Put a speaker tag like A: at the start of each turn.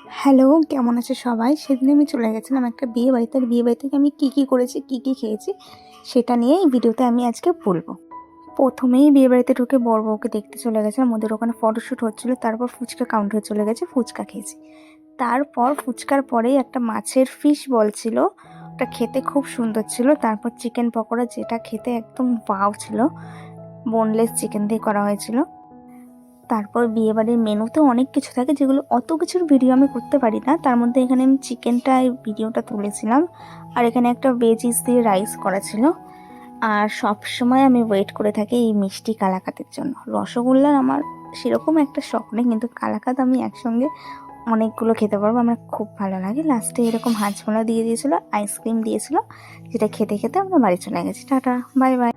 A: Hello, কেমন আছে সবাই? সেদিন আমি চলে গেছিলাম একটা বিয়ে বাড়িতে। আর বিয়ে বাড়ি থেকে আমি কী, কী করেছি, কী, কী খেয়েছি সেটা নিয়ে এই ভিডিওতে আমি আজকে বলব। প্রথমেই বিয়ে বাড়িতে ঢুকে বর বউকে দেখতে চলে গেছিলাম। ওদের ওখানে ফটোশ্যুট হচ্ছিল। তারপর ফুচকা কাউন্টারে চলে গেছে, ফুচকা খেয়েছি। তারপর ফুচকার পরেই একটা মাছের ফিশ বল ছিল, ওটা খেতে খুব সুন্দর ছিল। তারপর চিকেন পকোড়া, যেটা খেতে একদম ওয়াও ছিল, বোনলেস চিকেন দিয়ে করা হয়েছিল। তারপর বিয়েবাড়ির মেনুতে অনেক কিছু থাকে, যেগুলো অত কিছুর ভিডিও আমি করতে পারি না। তার মধ্যে এখানে আমি চিকেনটা এই ভিডিওটা তুলেছিলাম। আর এখানে একটা ভেজিস দিয়ে রাইস করা ছিল। আর সব সময় আমি ওয়েট করে থাকি এই মিষ্টি কালাকাতের জন্য। রসগোল্লার আমার সেরকম একটা শখ নেই, কিন্তু কালাকাত আমি একসঙ্গে অনেকগুলো খেতে পারবো, আমার খুব ভালো লাগে। লাস্টে এরকম হাজমোলা দিয়ে দিয়েছিলো, আইসক্রিম দিয়েছিলো, যেটা খেতে খেতে আমরা বাড়ি চলে গেছি। Tata, bye bye.